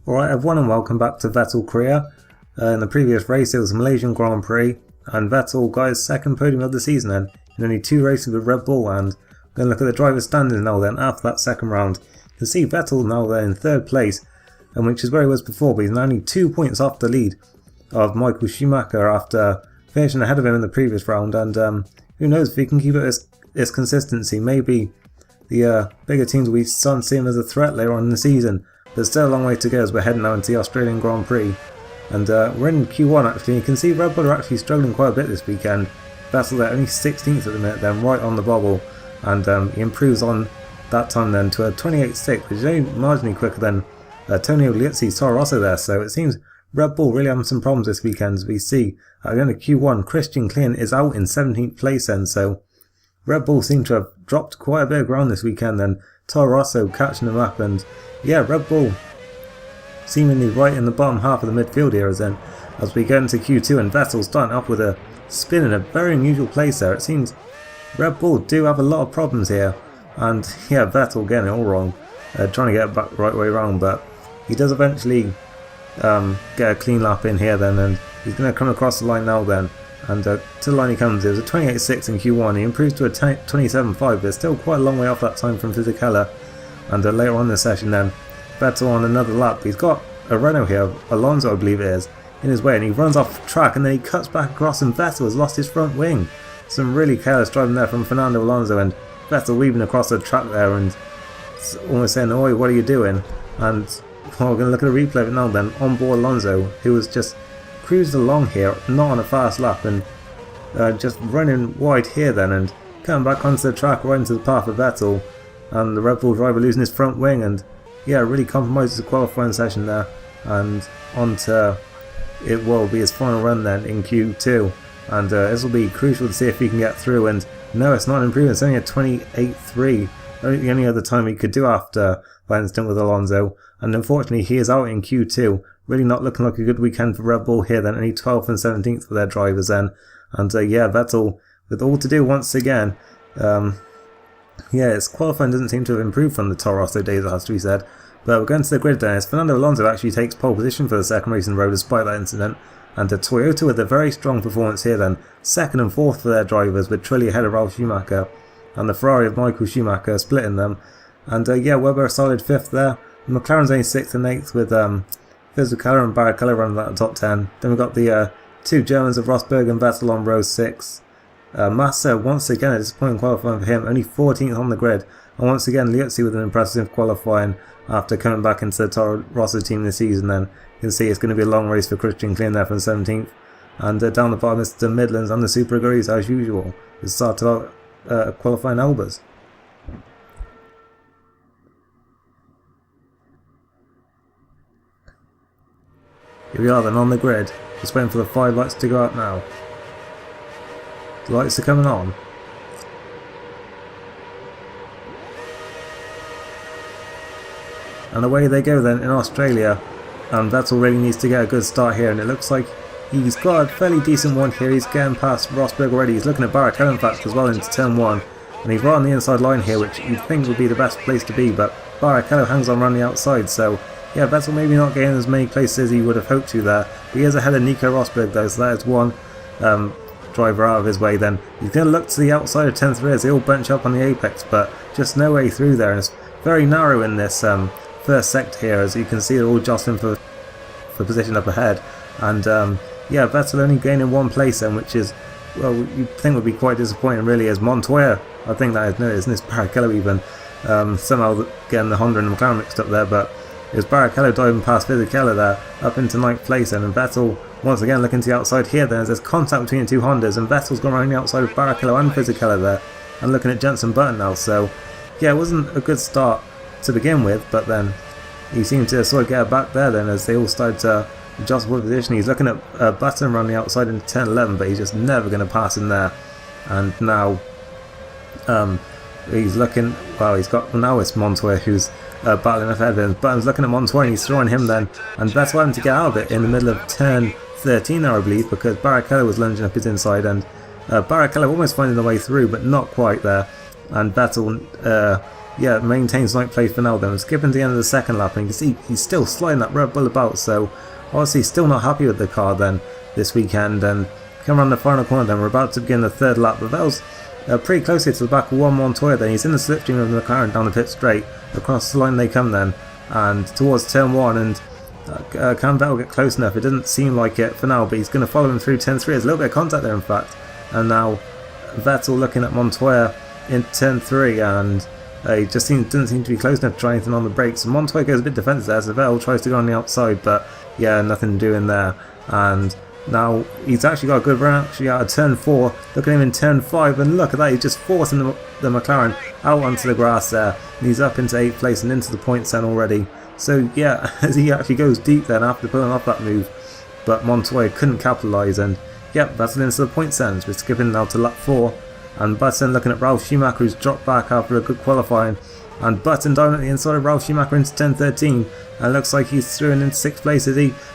Alright everyone, and welcome back to Vettel Career. In the previous race it was the Malaysian Grand Prix, and Vettel got his second podium of the season then, in only 2 races with Red Bull. And we're going to look at the driver's standings now then after that second round. You can see Vettel now there in 3rd place, and which is where he was before, but he's now only 2 points off the lead of Michael Schumacher after finishing ahead of him in the previous round. And who knows if he can keep it his consistency. Maybe the bigger teams will be starting to see him as a threat later on in the season. There's still a long way to go as we're heading now into the Australian Grand Prix. And we're in Q1 actually. You can see Red Bull are actually struggling quite a bit this weekend. Vettel there only 16th at the minute then, right on the bobble. And he improves on that time then to a 28.6, which is only marginally quicker than Antonio Liuzzi's Toro Rosso there. So it seems Red Bull really having some problems this weekend, as we see at the end of Q1. Christian Klien is out in 17th place then, so Red Bull seem to have dropped quite a bit of ground this weekend then. Toro Rosso catching them up, and yeah, Red Bull seemingly right in the bottom half of the midfield here as we get into Q2, and Vettel starting up with a spin in a very unusual place there. It seems Red Bull do have a lot of problems here, and yeah, Vettel getting it all wrong, trying to get it back the right way around, but he does eventually get a clean lap in here then, and he's going to come across the line now then. And to the line he comes. It was a 28.6 in Q1. He improves to a 27.5, but it's still quite a long way off that time from Fisichella. And later on in the session then, Vettel on another lap. He's got a Renault here, Alonso I believe it is, in his way, and he runs off track and then he cuts back across, and Vettel has lost his front wing. Some really careless driving there from Fernando Alonso, and Vettel weaving across the track there and almost saying, "Oi, what are you doing?" And well, we're going to look at a replay of it now then. On board Alonso, who was just cruised along here, not on a fast lap, and just running wide here then, and coming back onto the track right into the path of Vettel, and the Red Bull driver losing his front wing, and yeah, really compromises the qualifying session there, and onto it will be his final run then in Q2, and this will be crucial to see if he can get through. And no, it's not an improvement, it's only a 28.3, the only other time he could do after that incident with Alonso, and unfortunately he is out in Q2. Really not looking like a good weekend for Red Bull here then, only 12th and 17th for their drivers then. And yeah, Vettel with all to do once again. Yeah, his qualifying doesn't seem to have improved from the Toro Rosso days, it has to be said. But we're going to the grid then, as Fernando Alonso actually takes pole position for the second race in a row despite that incident. And Toyota with a very strong performance here then, 2nd and 4th for their drivers, with Trulli ahead of Ralf Schumacher, and the Ferrari of Michael Schumacher splitting them. And yeah, Webber a solid 5th there. McLaren's only 6th and 8th with Fisichella and Barrichello running that top 10. Then we've got the 2 Germans of Rosberg and Vettel on row 6. Massa, once again, a disappointing qualifying for him, only 14th on the grid. And once again, Liuzzi with an impressive qualifying after coming back into the Toro Rosso team this season. Then you can see it's going to be a long race for Christian Klien there from 17th. And down the bottom is the Midlands and the Super Agrees as usual. We start out qualifying Albers. Here we are then on the grid, just waiting for the 5 lights to go out now. The lights are coming on. And away they go then in Australia, and Vettel really needs to get a good start here, and it looks like he's got a fairly decent one here. He's getting past Rosberg already. He's looking at Barrichello in fact as well into turn 1, and he's right on the inside line here, which you'd think would be the best place to be, but Barrichello hangs on around the outside, so yeah, Vettel maybe not getting as many places as he would have hoped to there. He is ahead of Nico Rosberg though, so that is one driver out of his way then. He's going to look to the outside of 10th rear as they all bunch up on the apex, but just no way through there, and it's very narrow in this first sector here, as you can see they're all jostling for position up ahead. And yeah, Vettel only gaining 1 place then, which is, well, you'd think would be quite disappointing really, as Montoya, I think that is noticed, and it's Barrichello even, somehow getting the Honda and the McLaren mixed up there, but it was Barrichello diving past Fisichella there, up into 9th place then, and Vettel once again looking to the outside here then, as there's contact between the 2 Hondas, and Vettel's gone around the outside of Barrichello and Fisichella there, and looking at Jenson Button now. So yeah, it wasn't a good start to begin with, but then he seemed to sort of get back there then, as they all started to adjust for position. He's looking at Button around the outside into 10-11, but he's just never going to pass in there. And now he's looking, well, now it's Montoya who's battling ahead of him. Button's looking at Montoya and he's throwing him then, and Vettel having to get out of it in the middle of turn 13 there I believe, because Barrichello was lunging up his inside, and Barrichello almost finding the way through but not quite there, and Vettel yeah, maintains ninth place for now then. We're skipping to the end of the second lap, and you can see he's still sliding that Red Bull about, so obviously still not happy with the car then this weekend. And come around the final corner then, we're about to begin the third lap, but Vettel's pretty closely to the back of one Montoya then. He's in the slipstream of the McLaren down the pit straight. Across the line they come then, and towards turn 1, and can Vettel get close enough? It doesn't seem like it for now, but he's going to follow him through turn 3. There's a little bit of contact there in fact, and now Vettel looking at Montoya in turn 3, and he just doesn't seem to be close enough to try anything on the brakes. And Montoya goes a bit defensive there, so Vettel tries to go on the outside, but yeah, nothing doing there. And now he's actually got a good run actually out of turn 4. Look at him in turn 5, and look at that, he's just forcing the McLaren out onto the grass there, and he's up into 8th place and into the points then already. So yeah, as he actually goes deep then after pulling off that move, but Montoya couldn't capitalise, and yep, that's into the points then. We're skipping now to lap 4, and Button looking at Ralph Schumacher, who's dropped back after a good qualifying, and Button down at the inside of Ralph Schumacher into turn 13, and looks like he's through and into 6th place.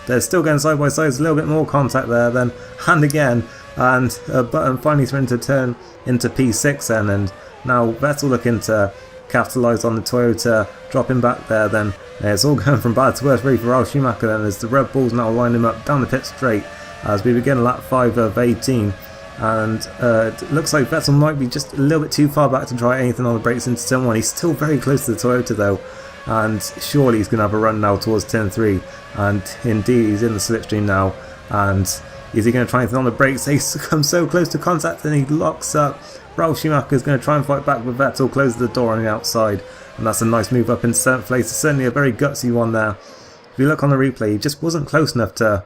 They're still going side by side. There's a little bit more contact there then, and again, and Button finally through into P6 then, and now Vettel looking to capitalise on the Toyota, dropping back there then. It's all going from bad to worse really for Ralph Schumacher then, as the Red Bulls now line him up down the pit straight as we begin lap 5 of 18. And it looks like Vettel might be just a little bit too far back to try anything on the brakes into turn 1. He's still very close to the Toyota though, and surely he's going to have a run now towards turn 3, and indeed he's in the slipstream now. And is he going to try anything on the brakes? He's come so close to contact and he locks up. Ralph Schumacher is going to try and fight back, but Vettel closes the door on the outside, and that's a nice move up into 7th place. It's certainly a very gutsy one there. If you look on the replay, he just wasn't close enough to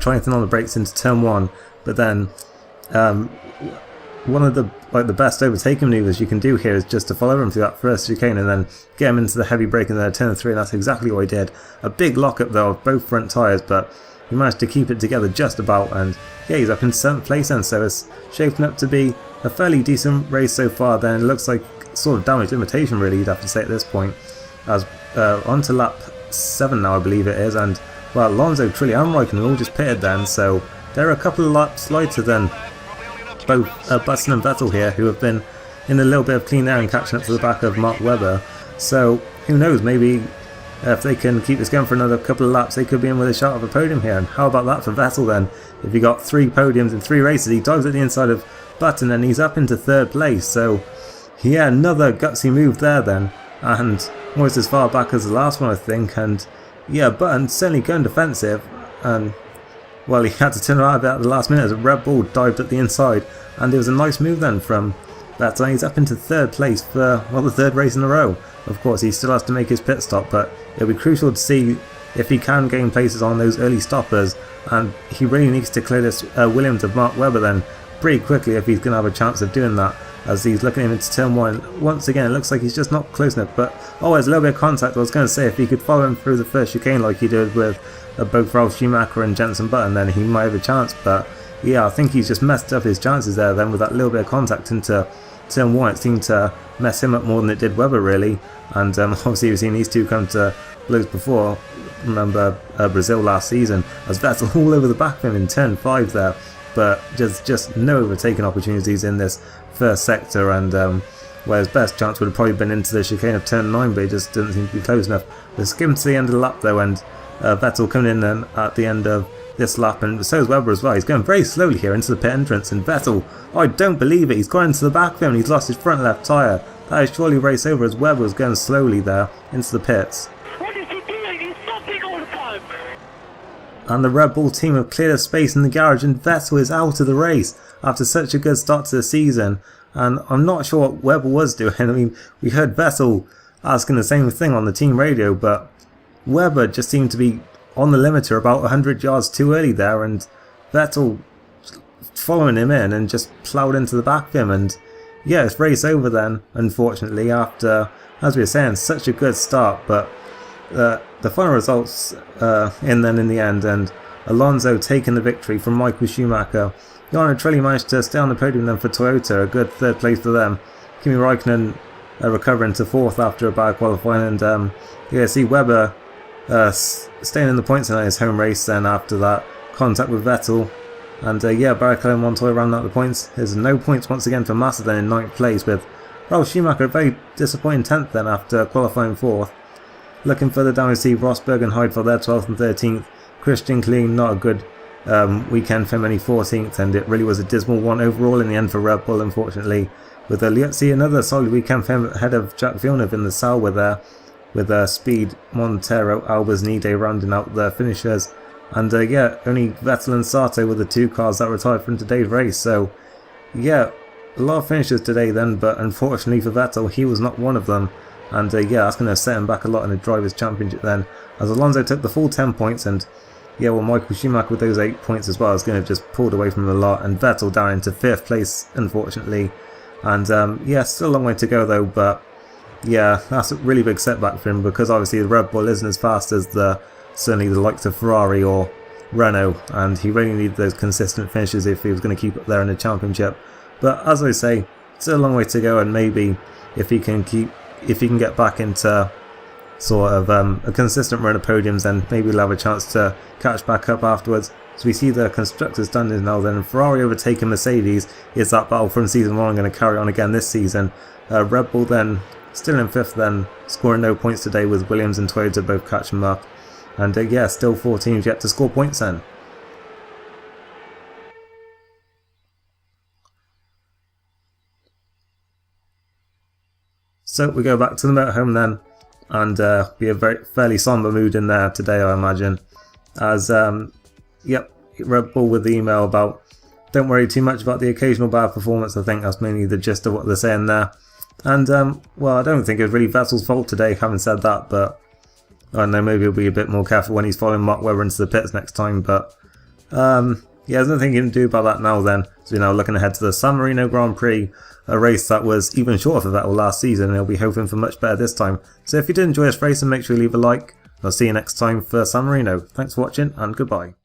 try anything on the brakes into turn 1, but then one of the best overtaking maneuvers you can do here is just to follow him through that first chicane and then get him into the heavy brake in there turn 3, and that's exactly what he did. A big lockup though of both front tyres, but he managed to keep it together just about, and yeah, he's up in 7th place then, so it's shaping up to be a fairly decent race so far then. It looks like sort of damage limitation really, you'd have to say at this point, as on to lap 7 now I believe it is, and well, Alonso, Trulli and Raikkonen all just pitted then, so they're a couple of laps lighter than both Button and Vettel here, who have been in a little bit of clean air and catching up to the back of Mark Webber. So who knows, maybe if they can keep this going for another couple of laps, they could be in with a shot of a podium here. And how about that for Vettel then? If he got 3 podiums in 3 races, he dives at the inside of Button and he's up into 3rd place. So yeah, another gutsy move there then, and almost as far back as the last one I think. And yeah, Button certainly going defensive, and well, he had to turn around about the last minute as a Red Bull dived at the inside, and it was a nice move then from Vettel. He's up into 3rd place for, well, the 3rd race in a row. Of course, he still has to make his pit stop, but it'll be crucial to see if he can gain places on those early stoppers, and he really needs to clear this Williams of Mark Webber then pretty quickly if he's going to have a chance of doing that, as he's looking at him into turn 1. Once again, it looks like he's just not close enough, but oh, there's a little bit of contact. I was going to say, if he could follow him through the first chicane like he did with both Ralph Schumacher and Jenson Button, then he might have a chance. But yeah, I think he's just messed up his chances there then with that little bit of contact into turn 1. It seemed to mess him up more than it did Webber really, and obviously we've seen these two come to blows before. Remember Brazil last season, as Vettel all over the back of him in turn 5 there, but just no overtaking opportunities in this first sector, and where his best chance would have probably been into the chicane of turn 9, but he just didn't seem to be close enough. We're skimmed to the end of the lap though, and Vettel coming in then at the end of this lap, and so is Webber as well. He's going very slowly here into the pit entrance, and Vettel, oh, I don't believe it, he's gone into the back of him and he's lost his front left tyre. That is surely race over, as Webber was going slowly there into the pits. What is he doing? He's stopping all the time! And the Red Bull team have cleared a space in the garage, and Vettel is out of the race after such a good start to the season. And I'm not sure what Webber was doing. I mean, we heard Vettel asking the same thing on the team radio, but Webber just seemed to be on the limiter about 100 yards too early there, and Vettel following him in and just ploughed into the back of him. And yeah, it's race over then, unfortunately, after, as we were saying, such a good start. But the final results in the end, and Alonso taking the victory from Michael Schumacher. Jarno Trulli managed to stay on the podium then for Toyota, a good 3rd place for them. Kimi Raikkonen recovering to 4th after a bad qualifying, and yeah, see Webber staying in the points in his home race then after that contact with Vettel. And yeah, Barrichello and Montoya round out the points. There's no points once again for Massa then in 9th place, with Ralf Schumacher, a very disappointing 10th then after qualifying 4th. Looking further down, we see Rosberg and Heidfeld there 12th and 13th. Christian Klein, not a good weekend for him, only 14th, and it really was a dismal one overall in the end for Red Bull, unfortunately. With Liuzzi, another solid weekend for him ahead of Jack Villeneuve in the Sauber there, with Speed, Montero, Albers, Nide rounding out the finishers. And yeah, only Vettel and Sato were the 2 cars that retired from today's race. So yeah, a lot of finishes today then, but unfortunately for Vettel, he was not one of them. And yeah, that's going to set him back a lot in the Drivers' Championship then, as Alonso took the full 10 points, and yeah, well, Michael Schumacher with those 8 points as well is going to have just pulled away from him a lot, and Vettel down into 5th place, unfortunately. And yeah, still a long way to go though, but yeah, that's a really big setback for him, because obviously the Red Bull isn't as fast as certainly the likes of Ferrari or Renault, and he really needed those consistent finishes if he was going to keep up there in the championship. But as I say, still a long way to go, and maybe if he can get back into sort of a consistent run of podiums, then maybe we'll have a chance to catch back up afterwards. So we see the constructors done now then. Ferrari overtaking Mercedes. Is that battle from season 1 going to carry on again this season? Red Bull then still in 5th then, scoring no points today, with Williams and Toyota both catching them up. And yeah, still 4 teams yet to score points then. So we go back to the motorhome then, and be a fairly somber mood in there today, I imagine. As yep, Red Bull with the email about don't worry too much about the occasional bad performance. I think that's mainly the gist of what they're saying there. And well, I don't think it was really Vettel's fault today, having said that, but I don't know, maybe he'll be a bit more careful when he's following Mark Webber into the pits next time. But yeah, there's nothing you can do about that now then. So we're now looking ahead to the San Marino Grand Prix, a race that was even shorter for Vettel last season, and he'll be hoping for much better this time. So if you did enjoy this race, then make sure you leave a like. I'll see you next time for San Marino. Thanks for watching, and goodbye.